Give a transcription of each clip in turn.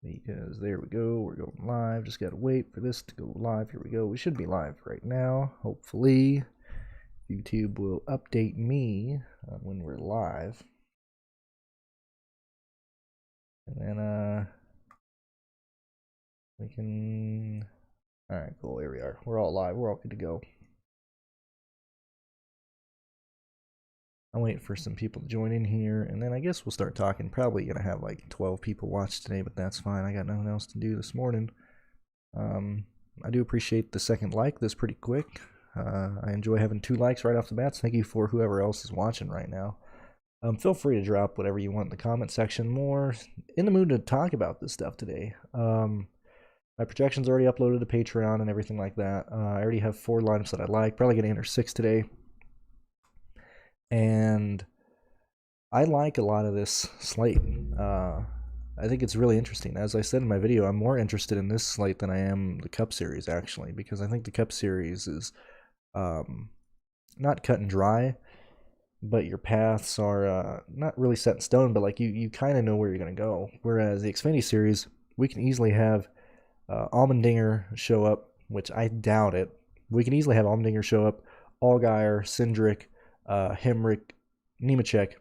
because there we go. We're going live. Just got to wait for this to go live. Here we go. We should be live right now. Hopefully, YouTube will update me when we're live. And then we can. All right, cool. Here we are. We're all live. We're all good to go. I'm waiting for some people to join in here, and then I guess we'll start talking. Probably gonna have like 12 people watch today, but that's fine. I got nothing else to do this morning. I do appreciate the second like. That's pretty quick. I enjoy having 2 likes right off the bat. So thank you for whoever else is watching right now. Feel free to drop whatever you want in the comment section. More in the mood to talk about this stuff today. My projections already uploaded to Patreon and everything like that. I already have 4 lineups that I like. Probably gonna enter 6 today. And I like a lot of this slate. I think it's really interesting. As I said in my video, I'm more interested in this slate than I am the Cup Series, actually, because I think the Cup Series is not cut and dry, but your paths are not really set in stone, but like you kind of know where you're going to go. Whereas the Xfinity Series, we can easily have Allmendinger show up, which I doubt it. We can easily have Allmendinger show up, Allgaier, Cindric, Hemrick, Nemechek.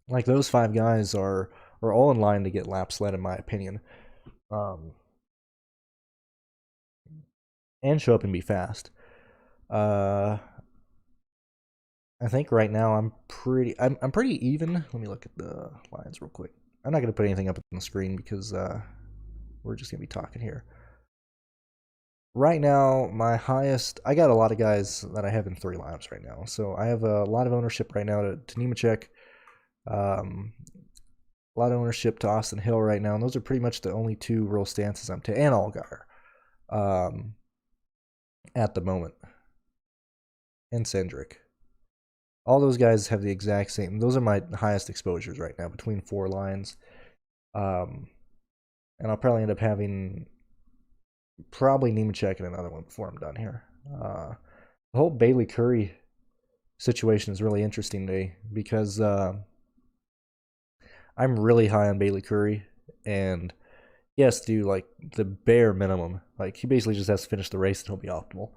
Like those 5 guys are all in line to get laps led, in my opinion, and show up and be fast. I think right now I'm pretty even. Let me look at the lines real quick. I'm not going to put anything up on the screen because we're just going to be talking here. Right now, my highest, I got a lot of guys that I have in 3 lineups right now. So I have a lot of ownership right now to Nemechek, a lot of ownership to Austin Hill right now. And those are pretty much the only 2 real stances I'm taking, and Allgaier at the moment. And Cindric. All those guys have the exact same, those are my highest exposures right now between 4 lines. And I'll probably end up having probably Nemechek and another one before I'm done here. The whole Bailey Curry situation is really interesting today because I'm really high on Bailey Curry, and he has to do like the bare minimum. Like he basically just has to finish the race and he'll be optimal.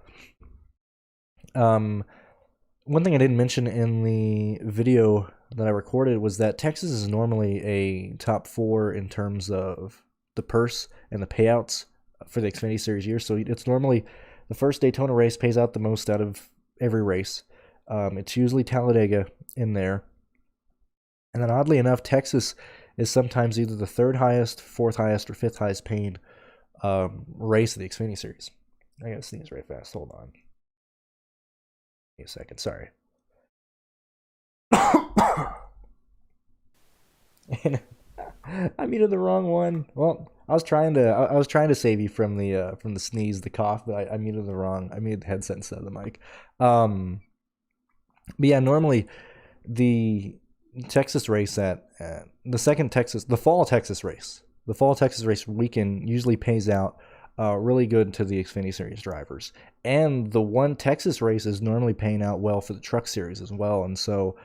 One thing I didn't mention in the video that I recorded was that Texas is normally a top 4 in terms of the purse and the payouts for the Xfinity Series year. So it's normally the first Daytona race pays out the most out of every race. It's usually Talladega in there. And then oddly enough, Texas is sometimes either the 3rd highest, 4th highest, or 5th highest paying race of the Xfinity Series. I gotta sneeze right fast. Hold on. Give me a second. Sorry. And I muted the wrong one. Well, I was trying to save you from the sneeze, the cough, but I muted the wrong. I muted the headset instead of the mic. But yeah, normally the Texas race at the fall Texas race weekend usually pays out really good to the Xfinity Series drivers, and the one Texas race is normally paying out well for the Truck Series as well. And so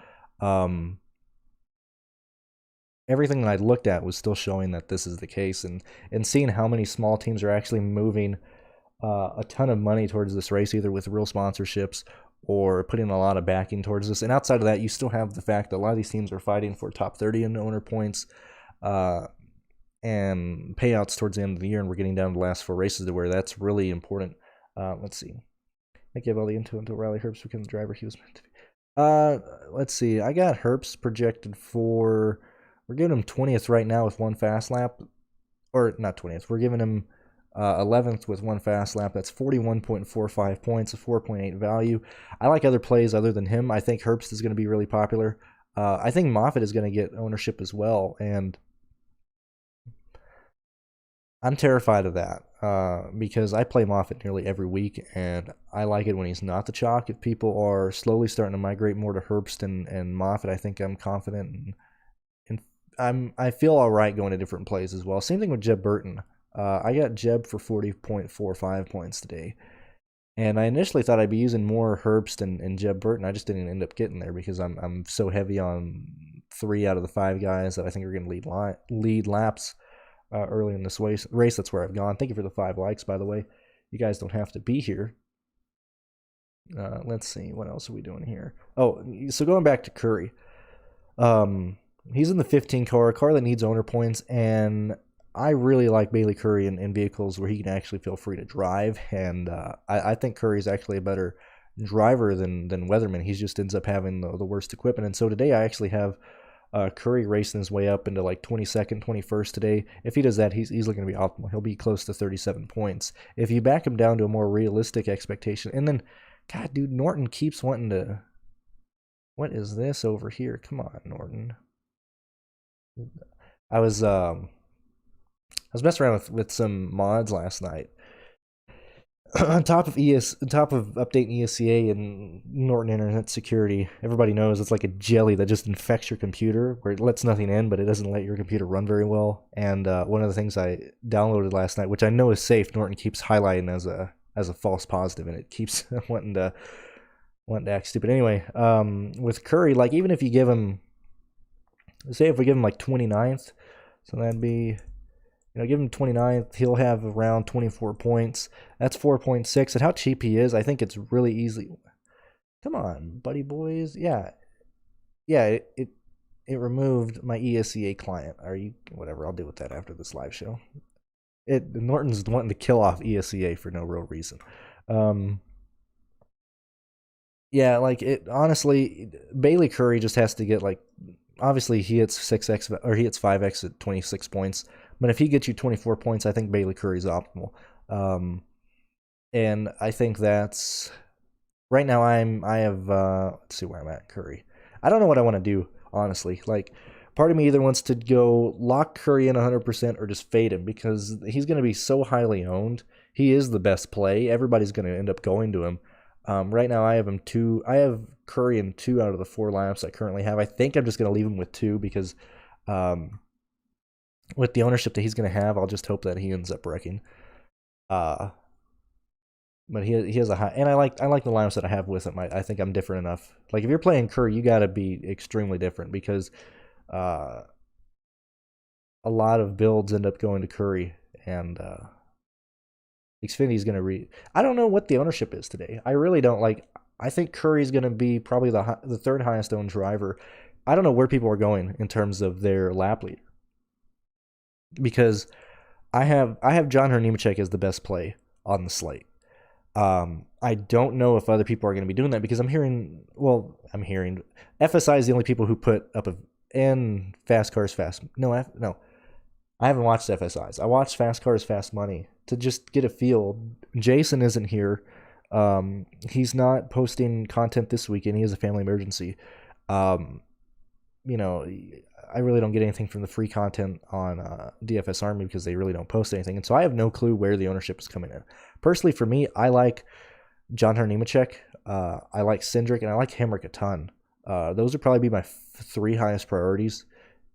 everything that I looked at was still showing that this is the case, and seeing how many small teams are actually moving a ton of money towards this race, either with real sponsorships or putting a lot of backing towards this. And outside of that, you still have the fact that a lot of these teams are fighting for top 30 in owner points and payouts towards the end of the year, and we're getting down to the last 4 races to where that's really important. Let's see. I give all the info until Riley Herbst becomes the driver he was meant to be. Let's see. I got Herbst projected for, we're giving him 20th right now with 1 fast lap. Or not 20th. We're giving him 11th with 1 fast lap. That's 41.45 points, a 4.8 value. I like other plays other than him. I think Herbst is going to be really popular. I think Moffitt is going to get ownership as well, and I'm terrified of that because I play Moffitt nearly every week, and I like it when he's not the chalk. If people are slowly starting to migrate more to Herbst and Moffitt, I think I'm confident, and I feel all right going to different plays as well. Same thing with Jeb Burton. I got Jeb for 40.45 points today, and I initially thought I'd be using more Herbst and Jeb Burton. I just didn't end up getting there because I'm so heavy on 3 out of the 5 guys that I think are going to lead laps. early in this race. That's where I've gone. Thank you for the 5 likes, by the way. You guys don't have to be here. Let's see, what else are we doing here? Oh, so going back to Curry. He's in the 15 car that needs owner points, and I really like Bailey Curry in vehicles where he can actually feel free to drive, and I think Curry's actually a better driver than Weatherman. He just ends up having the worst equipment, and so today I actually have Curry racing his way up into like 22nd, 21st today. If he does that, he's easily going to be optimal. He'll be close to 37 points. If you back him down to a more realistic expectation, and then, God, dude, Norton keeps wanting to... What is this over here? Come on, Norton. I was messing around with some mods last night. on top of updating ESCA and Norton Internet Security, everybody knows it's like a jelly that just infects your computer, where it lets nothing in, but it doesn't let your computer run very well. And one of the things I downloaded last night, which I know is safe, Norton keeps highlighting as a false positive, and it keeps wanting to act stupid. Anyway, with Curry, like, even if you give him, say if we give him like 29th, so that'd be, give him 29th, he'll have around 24 points. That's 4.6. And how cheap he is, I think it's really easy. Come on, buddy boys. Yeah, it removed my ESCA client. Are you, whatever, I'll deal with that after this live show. Norton's wanting to kill off ESCA for no real reason. Yeah, like, it honestly, Bailey Curry just has to get, like, obviously he hits 6x or he hits 5x at 26 points. But if he gets you 24 points, I think Bailey Curry's optimal. And I think that's right now. I have let's see where I'm at. Curry. I don't know what I want to do, honestly. Like, part of me either wants to go lock Curry in 100% or just fade him, because he's going to be so highly owned. He is the best play. Everybody's going to end up going to him. Right now I have him 2. I have Curry in 2 out of the 4 lineups I currently have. I think I'm just going to leave him with 2 because with the ownership that he's going to have, I'll just hope that he ends up wrecking. But he has a high, and I like the lineups that I have with him. I think I'm different enough. Like, if you're playing Curry, you got to be extremely different, because a lot of builds end up going to Curry, and Xfinity's going to I don't know what the ownership is today. I really don't. Like, I think Curry's going to be probably the third highest owned driver. I don't know where people are going in terms of their lap leader, because I have John Nemechek as the best play on the slate. I don't know if other people are going to be doing that, because I'm hearing FSI is the only people who put up and Fast Cars Fast. No, I haven't watched FSI's. I watched Fast Cars Fast Money to just get a feel. Jason isn't here. He's not posting content this weekend. He has a family emergency. I really don't get anything from the free content on DFS Army, because they really don't post anything. And so I have no clue where the ownership is coming in. Personally, for me, I like John Nemechek, I like Cindric, and I like Hemrick a ton. Those would probably be my 3 highest priorities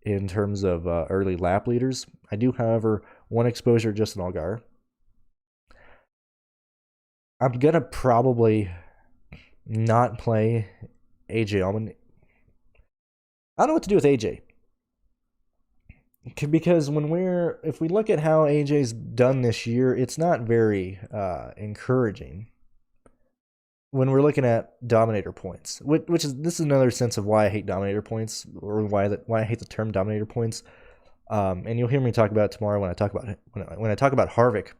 in terms of early lap leaders. I do, however, one exposure Justin Allgaier. I'm going to probably not play AJ Allman. I don't know what to do with AJ. Because if we look at how AJ's done this year, it's not very encouraging. When we're looking at Dominator points, this is another sense of why I hate Dominator points, or why I hate the term Dominator points. And you'll hear me talk about it tomorrow when I talk about it, when I talk about Harvick,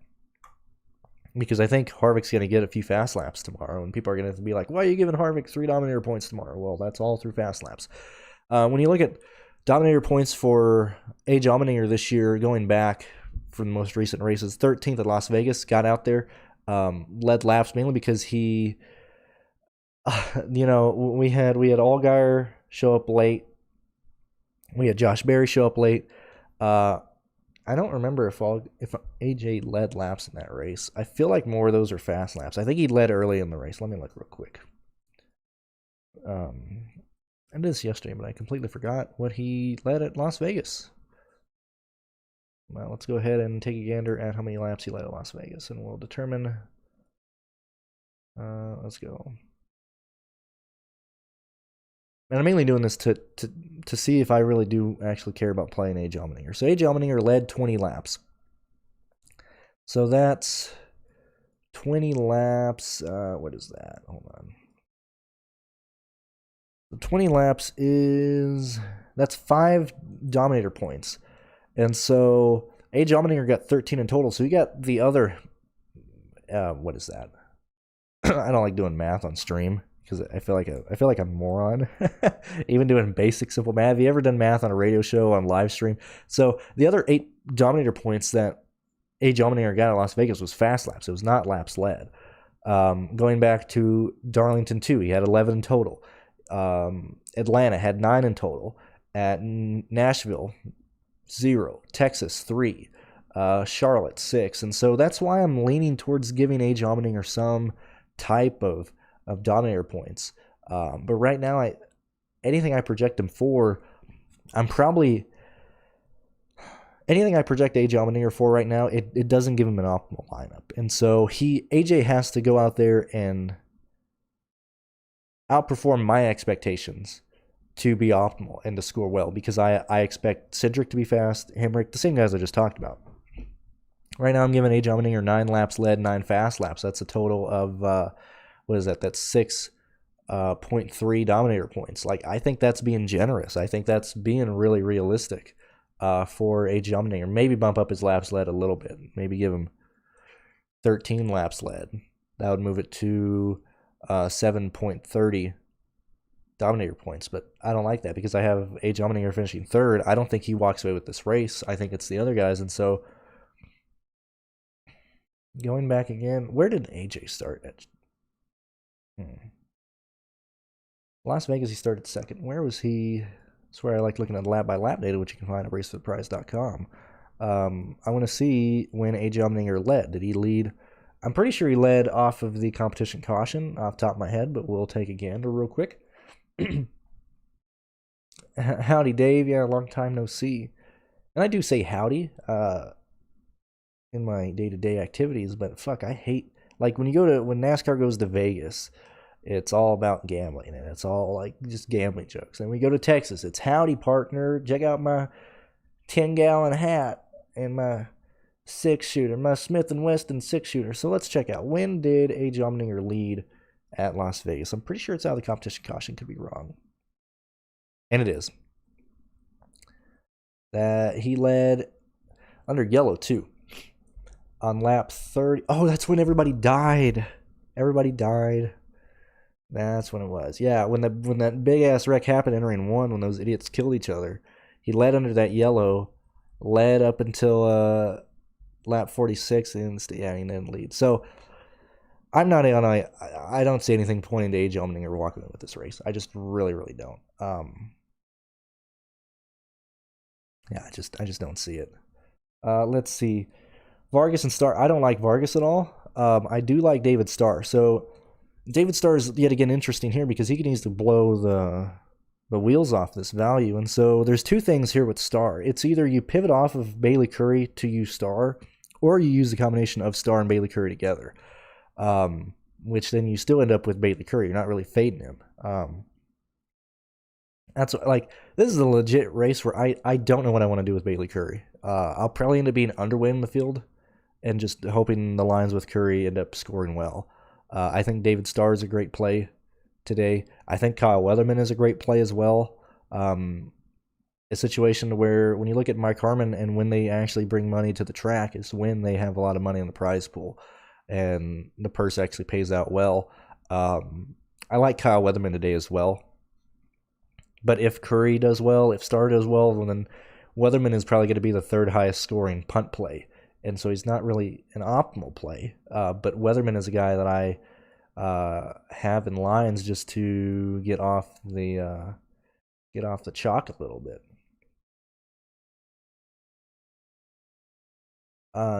because I think Harvick's going to get a few fast laps tomorrow, and people are going to be like, "Why are you giving Harvick 3 Dominator points tomorrow?" Well, that's all through fast laps. When you look at Dominator points for AJ Allmendinger this year, going back for the most recent races, 13th at Las Vegas, got out there, led laps mainly because he, we had Allgaier show up late, we had Josh Berry show up late. I don't remember if AJ led laps in that race. I feel like more of those are fast laps. I think he led early in the race. Let me look real quick. I did this yesterday, but I completely forgot what he led at Las Vegas. Well, let's go ahead and take a gander at how many laps he led at Las Vegas, and we'll determine. Let's go. and I'm mainly doing this to see if I really do actually care about playing AJ Allmendinger. So AJ Allmendinger led 20 laps. So that's 20 laps. What is that? Hold on. 20 laps that's 5 Dominator points. And so AJ Allmendinger got 13 in total. So you got the other, what is that? I don't like doing math on stream because I feel like a moron. Even doing basic simple math. Have you ever done math on a radio show on live stream? So the other 8 Dominator points that AJ Allmendinger got at Las Vegas was fast laps. It was not laps led. Going back to Darlington 2, he had 11 in total. Atlanta had 9 in total. At Nashville, 0. Texas, 3. Charlotte, 6. And so that's why I'm leaning towards giving AJ Allmendinger some type of Dominator points. But right now, anything I project him for, anything I project AJ Allmendinger for right now, it doesn't give him an optimal lineup. And so AJ has to go out there and outperform my expectations to be optimal and to score well, because I expect Cedric to be fast, Hemrick, the same guys I just talked about. Right now I'm giving AJ Allmendinger 9 laps led, 9 fast laps. That's a total of, what is that? That's 6.3 Dominator points. Like, I think that's being generous. I think that's being really realistic for AJ Allmendinger. Maybe bump up his laps led a little bit. Maybe give him 13 laps led. That would move it to 7.30 Dominator points, but I don't like that because I have AJ Allmendinger finishing 3rd. I don't think he walks away with this race. I think it's the other guys, and so going back again, where did AJ start at? Las Vegas, he started 2nd. Where was he? That's where I like looking at lap by lap data, which you can find at racefortheprize.com. I want to see when AJ Allmendinger led. Did he lead? I'm pretty sure he led off of the competition caution off the top of my head, but we'll take a gander real quick. Howdy, Dave. Yeah, long time no see. And I do say howdy in my day-to-day activities, but fuck, I hate, like, when NASCAR goes to Vegas, it's all about gambling, and it's all like just gambling jokes. And we go to Texas, it's howdy, partner. Check out my 10-gallon hat and my 6-shooter, my Smith & Wesson 6-shooter. So let's check out, when did AJ Allmendinger lead at Las Vegas? I'm pretty sure it's out of the competition caution. Could be wrong. And it is. That he led under yellow, too. On lap 30. Oh, that's when everybody died. Everybody died. That's when it was. Yeah, when that big-ass wreck happened entering 1, when those idiots killed each other, he led under that yellow, led up until lap 46, and he didn't lead. So I don't see anything pointing to AJ Allmendinger walking in with this race. I just really, really don't. Yeah, I just don't see it. Let's see. Vargas and Starr. I don't like Vargas at all. I do like David Starr. So David Starr is yet again interesting here because he can easily blow the wheels off this value. And so there's 2 things here with Starr. It's either you pivot off of Bailey Curry to use Starr, or you use the combination of Starr and Bailey Curry together, which then you still end up with Bailey Curry. You're not really fading him. That's like, this is a legit race where I don't know what I want to do with Bailey Curry. I'll probably end up being underweight in the field and just hoping the lines with Curry end up scoring well. I think David Starr is a great play today. I think Kyle Weatherman is a great play as well. A situation where when you look at Mike Harmon and when they actually bring money to the track is when they have a lot of money in the prize pool and the purse actually pays out well. I like Kyle Weatherman today as well. But if Curry does well, if Starr does well, then Weatherman is probably going to be the 3rd highest scoring punt play. And so he's not really an optimal play. But Weatherman is a guy that I have in lines just to get off the chalk a little bit.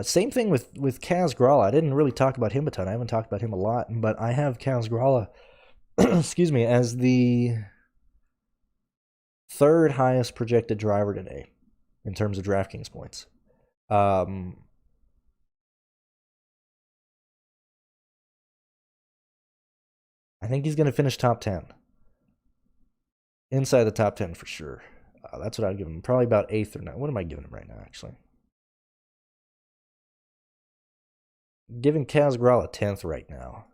Same thing with Kaz Grala. I didn't really talk about him a ton. I haven't talked about him a lot, but I have Kaz Grala, excuse me, as the 3rd highest projected driver today in terms of DraftKings points. I think he's going to finish top 10. Inside the top 10 for sure. That's what I'd give him. Probably about 8th or 9th. What am I giving him right now, actually? Giving Kaz Grala 10th right now.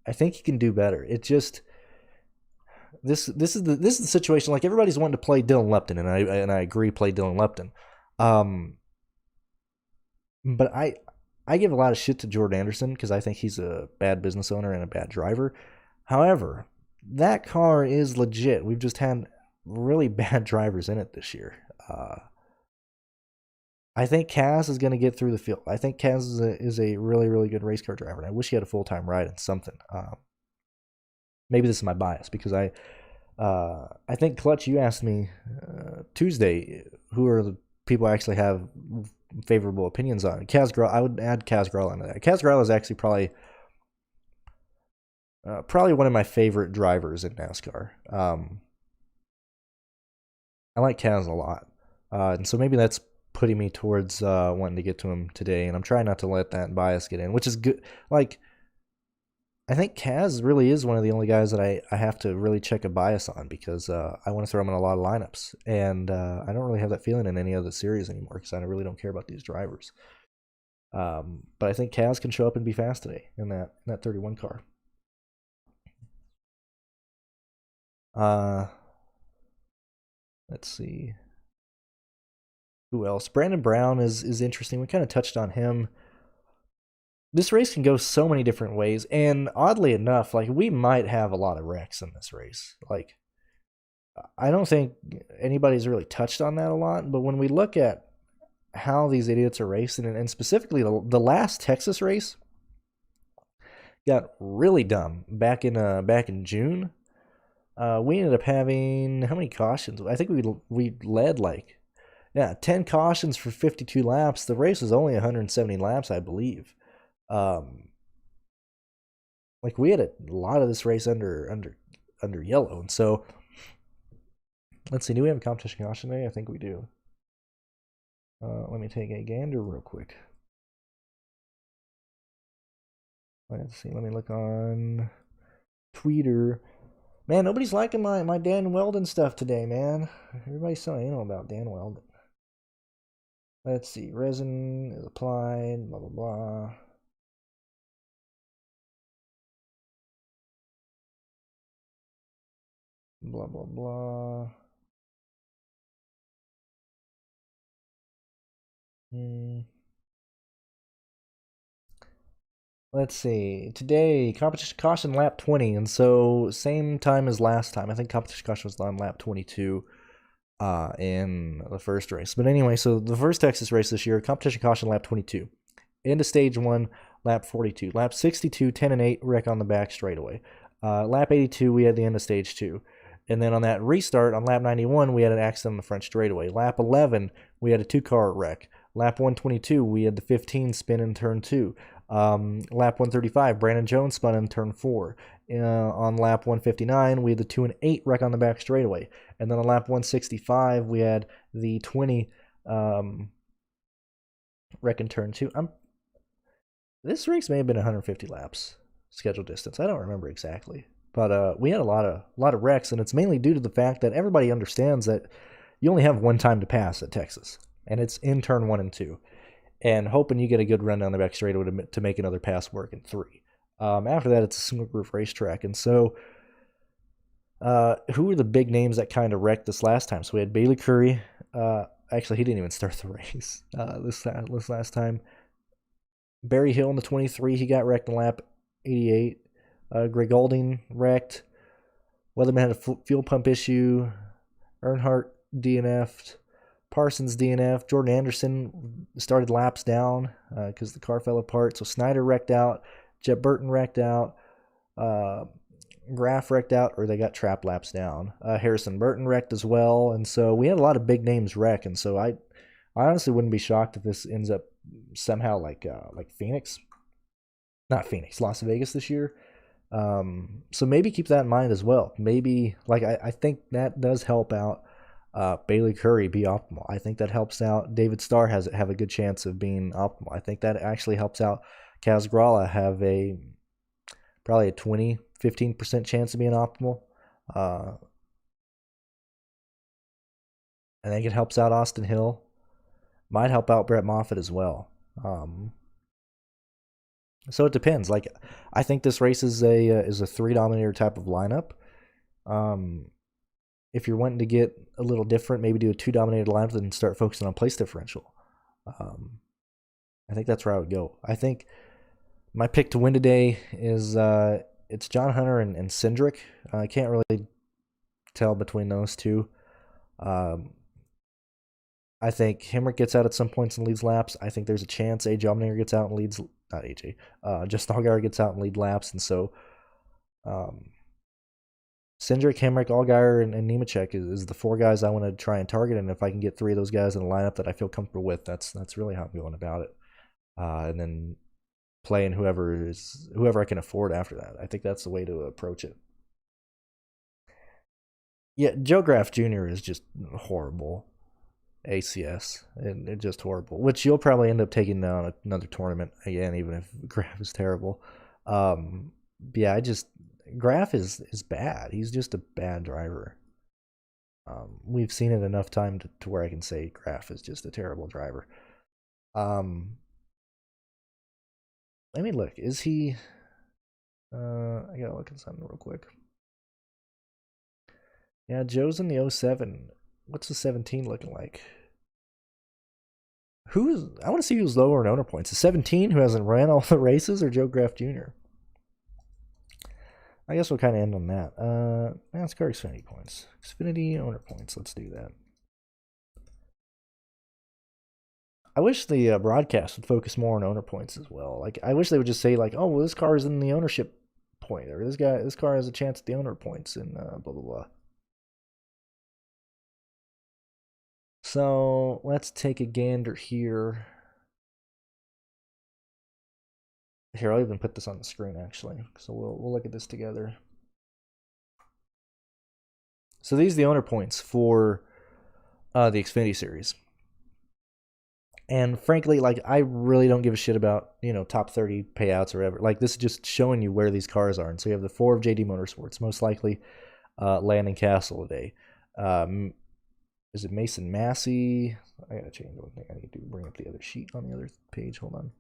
I think he can do better. It just this is the situation. Like, everybody's wanting to play Dylan Lepton, and I agree, play Dylan Lepton. But I give a lot of shit to Jordan Anderson because I think he's a bad business owner and a bad driver. However, that car is legit. We've just had really bad drivers in it this year. I think Kaz is going to get through the field. I think Kaz is a really, really good race car driver, and I wish he had a full-time ride in something. Maybe this is my bias because I think, Clutch, you asked me Tuesday who are the people I actually have favorable opinions on. Kaz Grala, I would add Kaz Grala into that. Kaz Grala is actually probably one of my favorite drivers in NASCAR. I like Kaz a lot, and so maybe that's putting me towards wanting to get to him today, and I'm trying not to let that bias get in, which is good. Like, I think Kaz really is one of the only guys that I have to really check a bias on because I want to throw him in a lot of lineups, and I don't really have that feeling in any other series anymore because I really don't care about these drivers. But I think Kaz can show up and be fast today in that 31 car. Let's see. Who else? Brandon Brown is interesting. We kind of touched on him. This race can go so many different ways, and oddly enough, like, we might have a lot of wrecks in this race. Like, I don't think anybody's really touched on that a lot, but when we look at how these idiots are racing, and specifically the last Texas race got really dumb back in June. We ended up having how many cautions? I think we led 10 cautions for 52 laps. The race was only 170 laps, I believe. Like, we had a lot of this race under yellow, and so let's see. Do we have a competition caution today? I think we do. Let me take a gander real quick. Let's see. Let me look on Twitter. Man, nobody's liking my Dan Weldon stuff today, man. Everybody's so anal about Dan Weldon. Let's see. Resin is applied. Blah blah blah. Blah blah blah. Let's see. Today, competition caution lap 20, and so same time as last time. I think competition caution was on lap 22 in the first race. But anyway, so the first Texas race this year, competition caution lap 22. Into stage 1, lap 42. Lap 62, 10 and 8, wreck on the back straightaway. Lap 82, we had the end of stage 2. And then on that restart, on lap 91, we had an accident on the front straightaway. Lap 11, we had a 2-car wreck. Lap 122, we had the 15 spin in turn 2. Lap 135, Brandon Jones spun in turn 4. On lap 159, we had the 2 and 8 wreck on the back straightaway. And then on lap 165, we had the 20 wreck in turn 2. This race may have been 150 laps scheduled distance. I don't remember exactly. But we had a lot of wrecks, and it's mainly due to the fact that everybody understands that you only have one time to pass at Texas, and it's in turn 1 and 2. And hoping you get a good run down the back straightaway to make another pass work in 3. After that, it's a single groove racetrack. And so, who were the big names that kind of wrecked this last time? So we had Bailey Curry. Actually, he didn't even start the race this last time. Barry Hill in the 23, he got wrecked in lap 88. Greg Golding wrecked. Weatherman had a fuel pump issue. Earnhardt DNF'd. Parsons DNF. Jordan Anderson started laps down because the car fell apart. So Snyder wrecked out. Jet Burton wrecked out. Graff wrecked out, or they got trap laps down. Harrison Burton wrecked as well. And so we had a lot of big names wreck. And so I honestly wouldn't be shocked if this ends up somehow like Phoenix. Not Phoenix, Las Vegas this year. So maybe keep that in mind as well. Maybe, I think that does help out Bailey Curry be optimal. I think that helps out David Starr have a good chance of being optimal. I think that actually helps out Kaz Grala have probably a 20-15% chance of being optimal. I think it helps out Austin Hill. Might help out Brett Moffitt as well. So it depends. Like, I think this race is a 3 dominator type of lineup. If you're wanting to get a little different, maybe do a 2 dominator lineup and start focusing on place differential. I think that's where I would go. I think my pick to win today is it's John Hunter and Cindric. I can't really tell between those two. I think Hemrick gets out at some points and leads laps. I think there's a chance AJ Allmendinger gets out and leads, not AJ, Justin Allgaier gets out and lead laps. And so Cindric, Hemrick, Allgaier, and Nemechek is the 4 guys I want to try and target. And if I can get 3 of those guys in a lineup that I feel comfortable with, that's really how I'm going about it. And then playing whoever I can afford after that. I think that's the way to approach it. Yeah, Joe Graff Jr. is just horrible. ACS, and they're just horrible, which you'll probably end up taking down another tournament again, even if Graff is terrible. Yeah, Graff is bad. He's just a bad driver. We've seen it enough time to where I can say Graff is just a terrible driver. Let me look. Is he? I gotta look at something real quick. Yeah, Joe's in the 07. What's the 17 looking like? I want to see who's lower in owner points. The 17 who hasn't ran all the races, or Joe Graff Jr.? I guess we'll kind of end on that. NASCAR Xfinity points. Xfinity owner points. Let's do that. I wish the broadcast would focus more on owner points as well. Like, I wish they would just say, like, oh, well, this car is in the ownership point, or this car has a chance at the owner points, and blah, blah, blah. So let's take a gander here. Here, I'll even put this on the screen, actually. So we'll look at this together. So these are the owner points for the Xfinity series. And frankly, like, I really don't give a shit about, top 30 payouts or whatever. Like, this is just showing you where these cars are. And so you have the 4 of JD Motorsports, most likely Landon Castle today. Is it Mason Massey? I gotta change one thing. I need to bring up the other sheet on the other page. Hold on.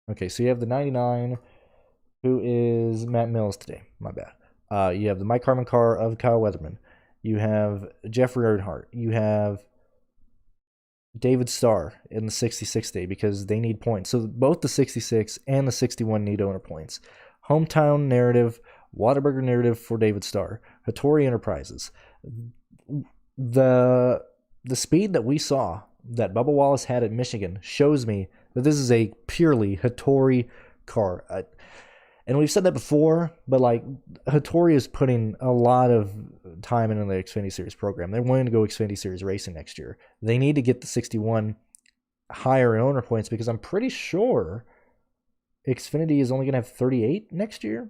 Okay, so you have the 99, who is Matt Mills today. My bad. You have the Mike Harmon car of Kyle Weatherman. You have Jeffrey Earnhardt. You have David Starr in the 66 day because they need points. So both the 66 and the 61 need owner points. Hometown narrative, Whataburger narrative for David Starr. Hattori Enterprises. The speed that we saw that Bubba Wallace had at Michigan shows me that this is a purely Hattori car. And we've said that before, but like, Hattori is putting a lot of time into the Xfinity Series program. They're wanting to go Xfinity Series racing next year. They need to get the 61 higher in owner points because I'm pretty sure Xfinity is only going to have 38 next year.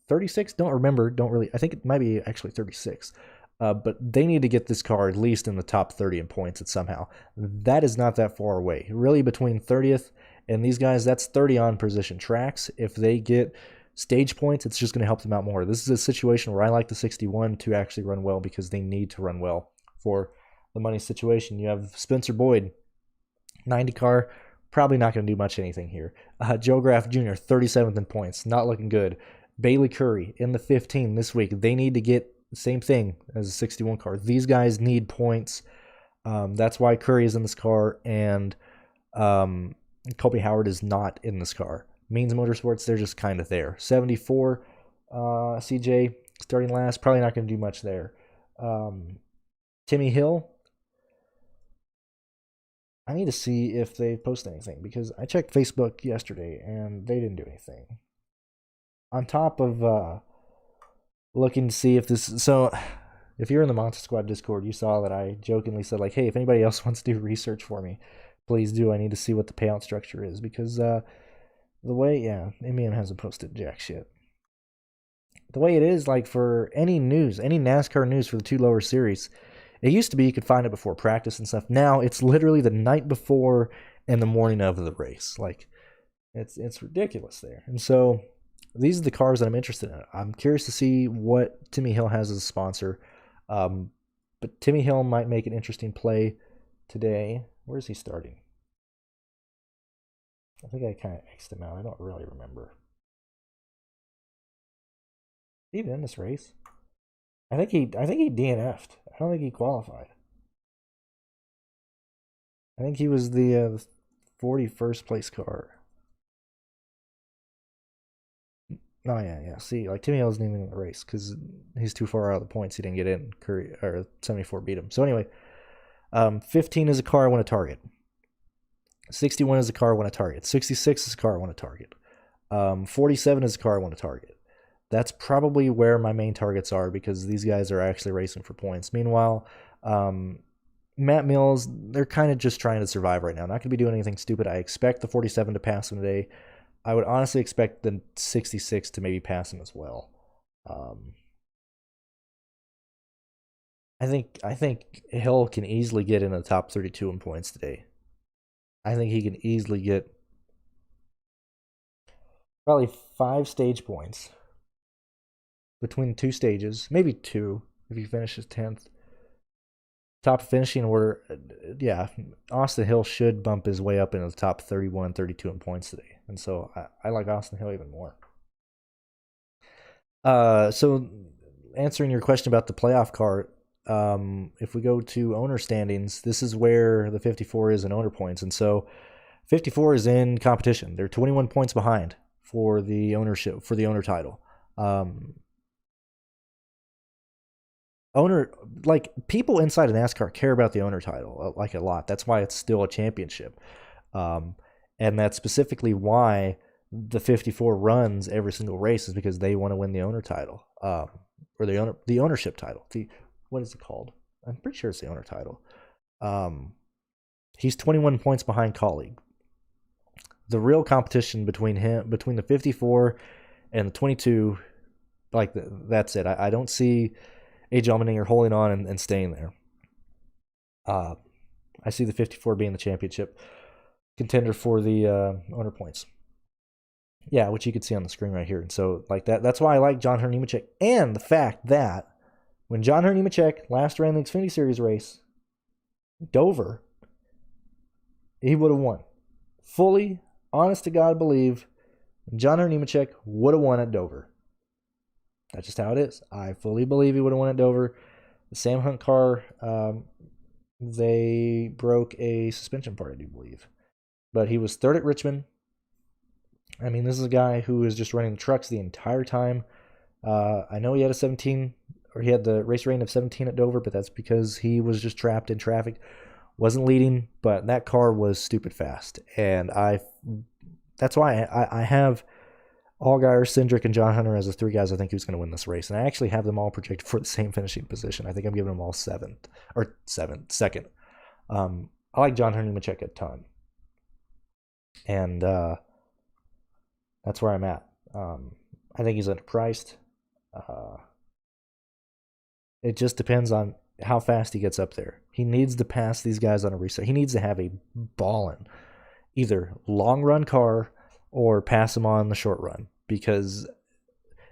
36? Don't really. I think it might be actually 36. But they need to get this car at least in the top 30 in points somehow. That is not that far away. Really, between 30th and these guys, that's 30 on position tracks. If they get stage points, it's just going to help them out more. This is a situation where I like the 61 to actually run well because they need to run well for the money situation. You have Spencer Boyd, 90 car, probably not going to do much anything here. Joe Graff Jr., 37th in points, not looking good. Bailey Curry in the 15 this week. They need to get the same thing as a 61 car. These guys need points. That's why Curry is in this car, and Colby Howard is not in this car. Means Motorsports, they're just kind of there. 74, CJ starting last, probably not going to do much there. Timmy Hill, I need to see if they post anything because I checked Facebook yesterday and they didn't do anything. On top of looking to see if this... So, if you're in the Monster Squad Discord, you saw that I jokingly said, like, hey, if anybody else wants to do research for me, please do. I need to see what the payout structure is because the way... Yeah, MEM hasn't posted jack shit. The way it is, like, for any news, any NASCAR news for the 2 lower series, it used to be you could find it before practice and stuff. Now, it's literally the night before and the morning of the race. Like, it's ridiculous there. And so... these are the cars that I'm interested in. I'm curious to see what Timmy Hill has as a sponsor. But Timmy Hill might make an interesting play today. Where is he starting? I think I kind of X'd him out. I don't really remember. Even in this race, I think he DNF'd. I don't think he qualified. I think he was the 41st place car. Oh yeah. See, like Timmy Hill isn't even in the race because he's too far out of the points. He didn't get in. Curry or 74 beat him. So anyway, 15 is a car I want to target. 61 is a car I want to target. 66 is a car I want to target. 47 is a car I want to target. That's probably where my main targets are because these guys are actually racing for points. Meanwhile, Matt Mills, they're kind of just trying to survive right now. Not going to be doing anything stupid. I expect the 47 to pass him today. I would honestly expect the 66 to maybe pass him as well. I think Hill can easily get in the top 32 in points today. I think he can easily get probably 5 stage points between 2 stages, maybe 2 if he finishes 10th. Top finishing order, yeah, Austin Hill should bump his way up into the top 31, 32 in points today. And so I like Austin Hill even more. So answering your question about the playoff cart, if we go to owner standings, this is where the 54 is in owner points. And so 54 is in competition. They're 21 points behind for the ownership, for the owner title. Owner, like people inside of NASCAR care about the owner title like a lot. That's why it's still a championship. And that's specifically why the 54 runs every single race is because they want to win the owner title, or the ownership title. What is it called? I'm pretty sure it's the owner title. He's 21 points behind colleague. The real competition between the 54 and the 22, like that's it. I don't see A.J. Allmendinger holding on and staying there. I see the 54 being the championship contender for the owner points. Yeah, which you can see on the screen right here. And so like that's why I like John Hunter Nemechek. And the fact that when John Hunter Nemechek last ran the Xfinity Series race, Dover, he would have won. Fully, honest to God, believe John Hunter Nemechek would have won at Dover. That's just how it is. I fully believe he would have won at Dover. The Sam Hunt car, they broke a suspension part, I do believe. But he was third at Richmond. I mean, this is a guy who is just running trucks the entire time. I know he had he had the race rating of 17 at Dover, but that's because he was just trapped in traffic. Wasn't leading, but that car was stupid fast. And that's why I have Allgaier, Cindric, and John Hunter as the 3 guys I think who's going to win this race. And I actually have them all projected for the same finishing position. I think I'm giving them all second. I like John Hunter Nemechek a ton. And that's where I'm at. I think he's underpriced. It just depends on how fast he gets up there. He needs to pass these guys on a reset. He needs to have a ballin', either long run car or pass them on the short run. Because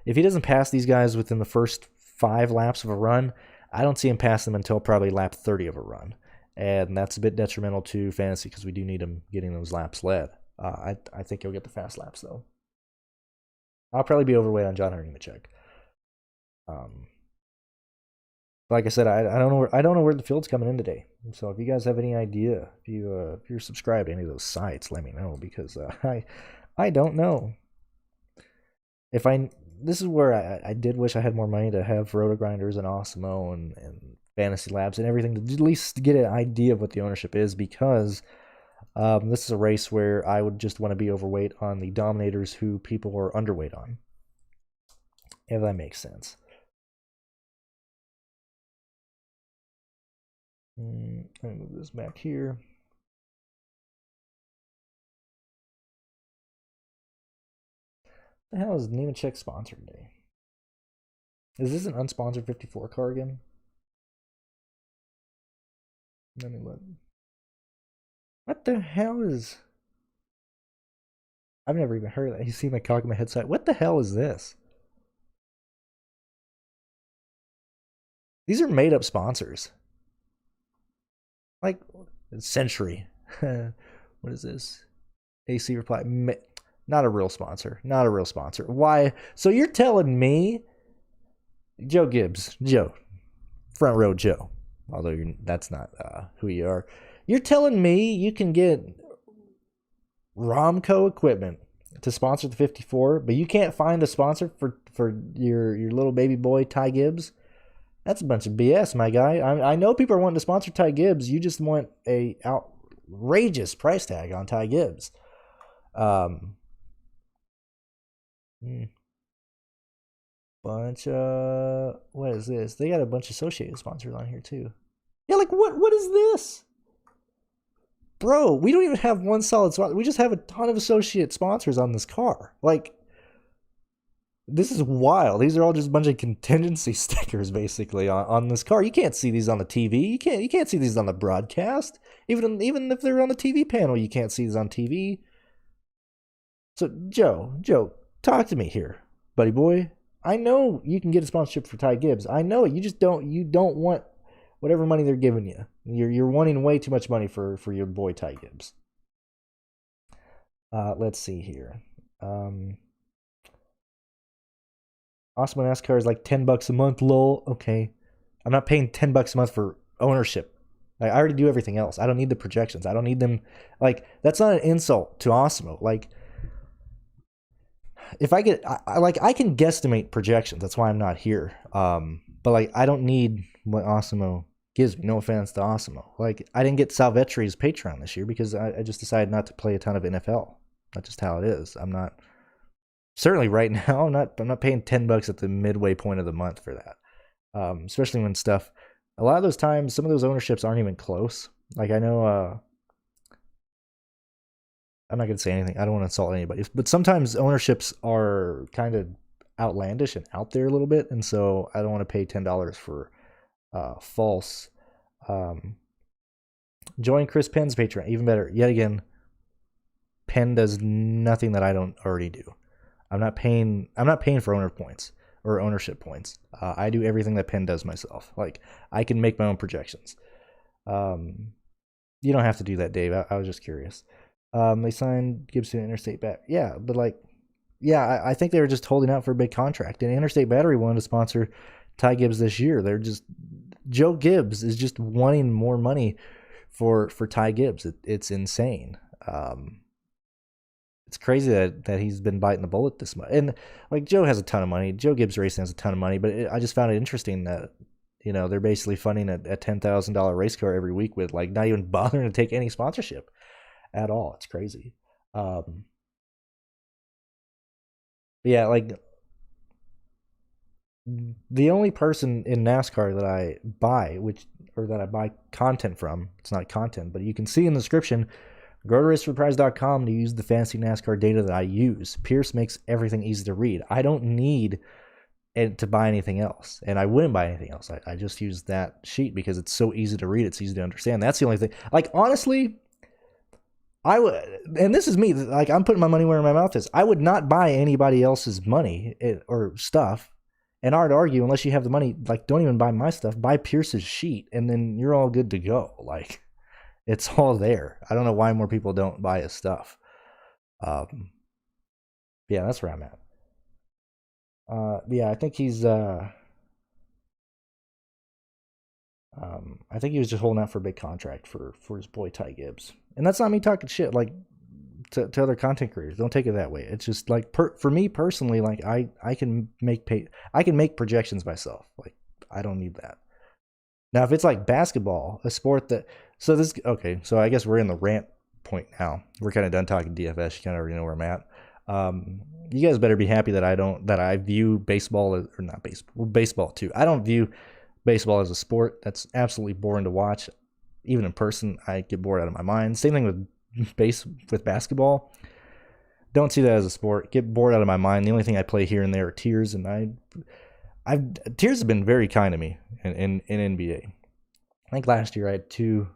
if he doesn't pass these guys within the first 5 laps of a run, I don't see him pass them until probably lap 30 of a run. And that's a bit detrimental to fantasy because we do need him getting those laps led. I think he'll get the fast laps, though. I'll probably be overweight on John Hunter Nemechek. Like I said, I don't know where the field's coming in today. So if you guys have any idea, if you're subscribed to any of those sites, let me know because I don't know. This is where I did wish I had more money to have Roto Grinders and Awesemo and Fantasy Labs and everything to at least get an idea of what the ownership is because this is a race where I would just want to be overweight on the dominators who people are underweight on. If that makes sense. Let me move this back here. What the hell is Nemechek sponsored today? Is this an unsponsored 54 car again? Let me look. What the hell is... I've never even heard of that. You see my cock in my headset. What the hell is this? These are made up sponsors. Like Century. What is this? AC reply. Not a real sponsor. Not a real sponsor. Why? So you're telling me, Joe Gibbs, Joe, front row Joe, although that's not who you are. You're telling me you can get Romco equipment to sponsor the 54, but you can't find a sponsor for your little baby boy Ty Gibbs? That's a bunch of BS, my guy. I know people are wanting to sponsor Ty Gibbs. You just want a outrageous price tag on Ty Gibbs. Bunch of, what is this? They got a bunch of associated sponsors on here too. Yeah, like what is this? Bro, we don't even have one solid sponsor. We just have a ton of associate sponsors on this car. Like, this is wild. These are all just a bunch of contingency stickers basically on this car. You can't see these on the TV. You can't see these on the broadcast. Even if they're on the TV panel, you can't see these on TV. So Joe, talk to me here, buddy boy. I know you can get a sponsorship for Ty Gibbs. I know it. You just don't want whatever money they're giving you. You're wanting way too much money for your boy Ty Gibbs. Let's see here. Awesome NASCAR is like $10 a month, lol. Okay. I'm not paying $10 a month for ownership. Like, I already do everything else. I don't need the projections. I don't need them. Like, that's not an insult to Osmo. Like, if I get, I can guesstimate projections. That's why I'm not here. But like, I don't need what Osmo gives me. No offense to Osmo. Like, I didn't get Salvetri's Patreon this year because I just decided not to play a ton of NFL. That's just how it is. I'm not, certainly right now, I'm not paying $10 at the midway point of the month for that. Especially when stuff, a lot of those times, some of those ownerships aren't even close. Like, I know, I'm not going to say anything. I don't want to insult anybody. But sometimes ownerships are kind of outlandish and out there a little bit. And so I don't want to pay $10 for false. Join Chris Penn's Patreon. Even better. Yet again, Penn does nothing that I don't already do. I'm not paying for owner points or ownership points. I do everything that Penn does myself. Like, I can make my own projections. You don't have to do that, Dave. I was just curious. They signed Gibson Interstate Battery. Yeah, but like, yeah, I think they were just holding out for a big contract. And Interstate Battery wanted to sponsor Ty Gibbs this year. They're just, Joe Gibbs is just wanting more money for Ty Gibbs. It's insane. It's crazy that he's been biting the bullet this much. And like, Joe has a ton of money. Joe Gibbs Racing has a ton of money. But I just found it interesting that, you know, they're basically funding a $10,000 race car every week with like not even bothering to take any sponsorship at all. It's crazy. Yeah, like, the only person in NASCAR that I buy, that I buy content from, it's not content, but you can see in the description, go to raceforprize.com to use the fancy NASCAR data that I use. Pierce makes everything easy to read. I don't need to buy anything else, and I wouldn't buy anything else. I just use that sheet because it's so easy to read. It's easy to understand. That's the only thing. Like, honestly, I would, and this is me, like, I'm putting my money where my mouth is. I would not buy anybody else's money or stuff. And I'd argue, unless you have the money, like, don't even buy my stuff. Buy Pierce's sheet, and then you're all good to go. Like, it's all there. I don't know why more people don't buy his stuff. Yeah, that's where I'm at. Yeah, I think he's. I think he was just holding out for a big contract for his boy Ty Gibbs, and that's not me talking shit like to other content creators. Don't take it that way. It's just like, for me personally, like, I can make projections myself. Like, I don't need that. Now, if it's like basketball, a sport that, so I guess we're in the rant point now. We're kind of done talking DFS. You kind of already know where I'm at. You guys better be happy that I view baseball or not baseball, baseball too. I don't view baseball as a sport. That's absolutely boring to watch. Even in person, I get bored out of my mind. Same thing with basketball. Don't see that as a sport. Get bored out of my mind. The only thing I play here and there are tiers, and tiers have been very kind to me in NBA. I think last year I had two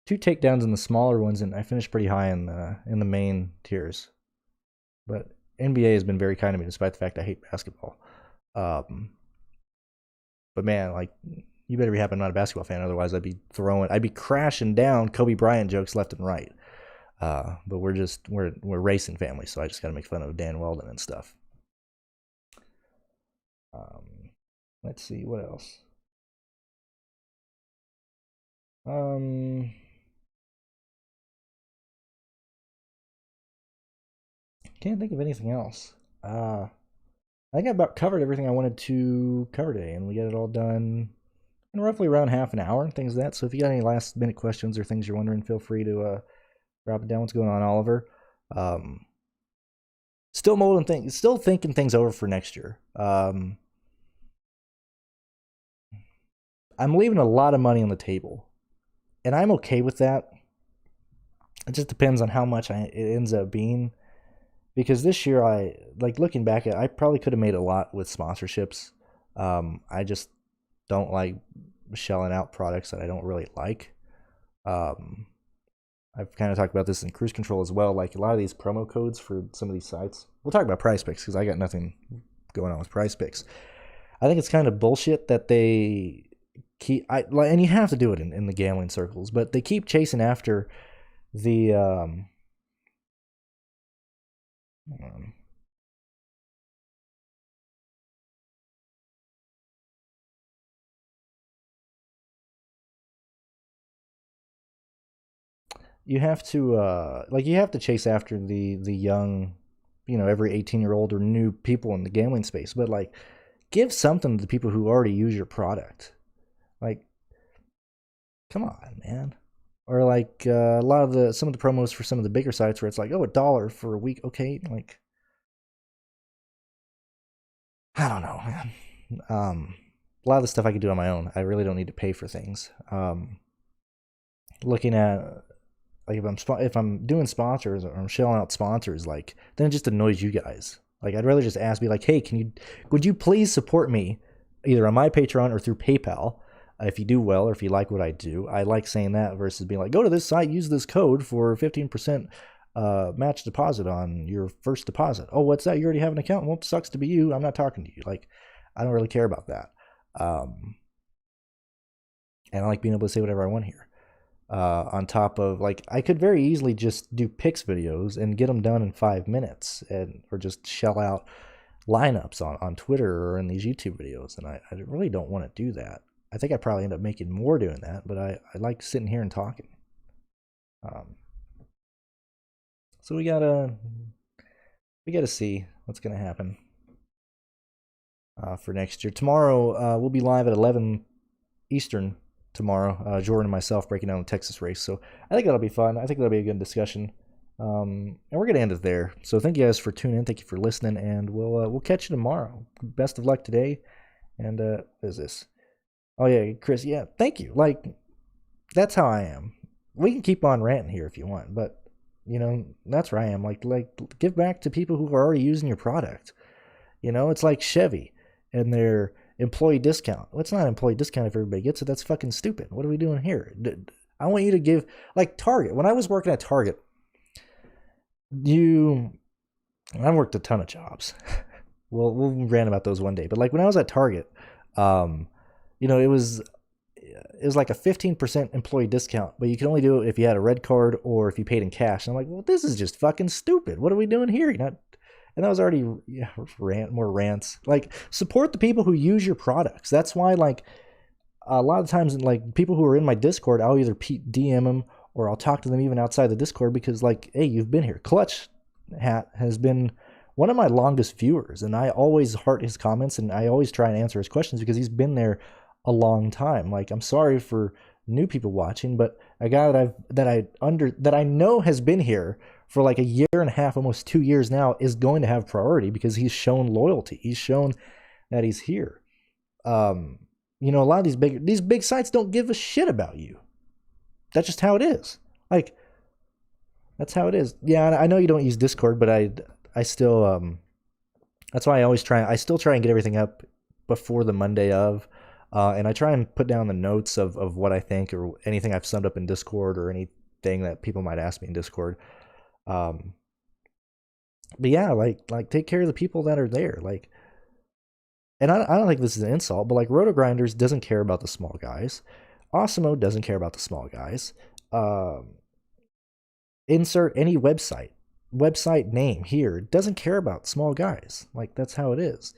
2 takedowns in the smaller ones, and I finished pretty high in the main tiers. But NBA has been very kind to me, despite the fact I hate basketball. But man, like, you better be happy I'm not a basketball fan, otherwise I'd be crashing down Kobe Bryant jokes left and right. But we're racing family, so I just got to make fun of Dan Weldon and stuff. Let's see what else. Can't think of anything else. I think I about covered everything I wanted to cover today, and we got it all done in roughly around half an hour and things like that. So if you got any last minute questions or things you're wondering, feel free to drop it down. What's going on, Oliver? Still molding things, still thinking things over for next year. I'm leaving a lot of money on the table, and I'm okay with that. It just depends on how much it ends up being. Because this year, looking back at it, I probably could have made a lot with sponsorships. I just don't like shelling out products that I don't really like. I've kind of talked about this in Cruise Control as well. Like, a lot of these promo codes for some of these sites. We'll talk about Prize Picks because I got nothing going on with Prize Picks. I think it's kind of bullshit that they keep, and you have to do it in the gambling circles, but they keep chasing after the you have to chase after the young, every 18-year-old or new people in the gambling space, but like, give something to the people who already use your product. Like, come on, man. Or like some of the promos for some of the bigger sites where it's like, oh, $1 for a week. Okay, like, I don't know, man. A lot of the stuff I could do on my own. I really don't need to pay for things. Looking at, like, if I'm doing sponsors or I'm shelling out sponsors, like, then it just annoys you guys. Like, I'd rather just be like, hey, would you please support me either on my Patreon or through PayPal if you do well or if you like what I do. I like saying that versus being like, go to this site, use this code for 15% match deposit on your first deposit. Oh, what's that? You already have an account? Well, it sucks to be you. I'm not talking to you. Like, I don't really care about that. And I like being able to say whatever I want here. On top of, like, I could very easily just do picks videos and get them done in 5 minutes, or just shell out lineups on Twitter or in these YouTube videos. And I really don't want to do that. I think I probably end up making more doing that, but I like sitting here and talking. So we gotta see what's gonna happen for next year. Tomorrow we'll be live at 11 Eastern tomorrow. Jordan and myself breaking down the Texas race. So I think that'll be fun. I think that'll be a good discussion. And we're gonna end it there. So thank you guys for tuning in. Thank you for listening, and we'll catch you tomorrow. Best of luck today. And what is this? Oh yeah, Chris. Yeah, thank you. Like, that's how I am. We can keep on ranting here if you want, but that's where I am. Like, give back to people who are already using your product. It's like Chevy and their employee discount. Well, it's not an employee discount if everybody gets it. That's fucking stupid. What are we doing here? I want you to give, like, Target. When I was working at Target, I've worked a ton of jobs. We'll rant about those one day. But like, when I was at Target, it was like a 15% employee discount, but you can only do it if you had a red card or if you paid in cash. And I'm like, well, this is just fucking stupid. What are we doing here? And that was already more rants. Like, support the people who use your products. That's why, like, a lot of times, like, people who are in my Discord, I'll either DM them or I'll talk to them even outside the Discord because, like, hey, you've been here. Clutch Hat has been one of my longest viewers, and I always heart his comments and I always try and answer his questions because he's been there a long time. Like, I'm sorry for new people watching, but a guy that I know has been here for like a year and a half, almost 2 years now, is going to have priority because he's shown loyalty. He's shown that he's here. A lot of these big sites don't give a shit about you. That's just how it is. Like, that's how it is. Yeah, I know you don't use Discord, but I still that's why I still try and get everything up before the Monday of. And I try and put down the notes of what I think or anything I've summed up in Discord or anything that people might ask me in Discord. But yeah, like take care of the people that are there. Like, and I don't think this is an insult, but like Roto Grinders doesn't care about the small guys. Awesemo doesn't care about the small guys. Insert any website name here, doesn't care about small guys. Like, that's how it is.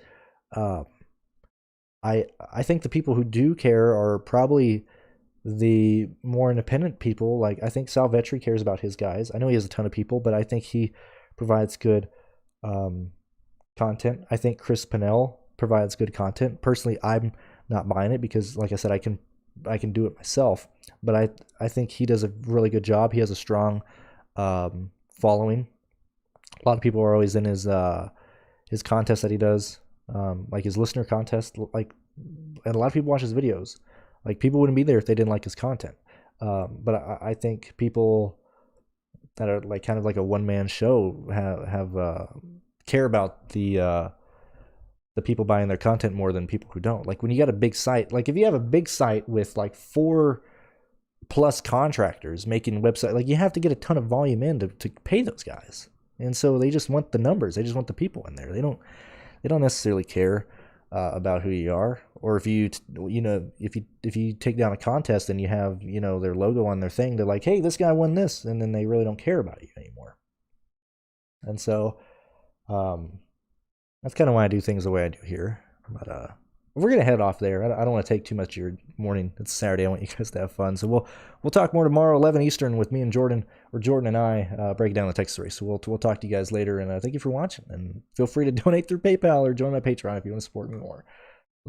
I think the people who do care are probably the more independent people. Like, I think Sal Vetri cares about his guys. I know he has a ton of people, but I think he provides good content. I think Chris Pinnell provides good content. Personally, I'm not buying it because, like I said, I can do it myself. But I think he does a really good job. He has a strong following. A lot of people are always in his contest that he does, like his listener contest. Like, and a lot of people watch his videos. Like, people wouldn't be there if they didn't like his content. But I think people that are like kind of like a one-man show have care about the people buying their content more than people who don't. Like, when you got a big site, like if you have a big site with like 4+ contractors making website, like you have to get a ton of volume in to pay those guys. And so they just want the numbers. They just want the people in there. They don't necessarily care about who you are, or if you take down a contest and you have their logo on their thing. They're like, hey, this guy won this, and then they really don't care about you anymore. And so that's kind of why I do things the way I do here. But we're gonna head off there. I don't want to take too much of your morning. It's Saturday. I want you guys to have fun. So we'll talk more tomorrow, 11 Eastern, with me and Jordan, or Jordan and I, break down the Texas race. So we'll talk to you guys later. And thank you for watching. And feel free to donate through PayPal or join my Patreon if you want to support me more.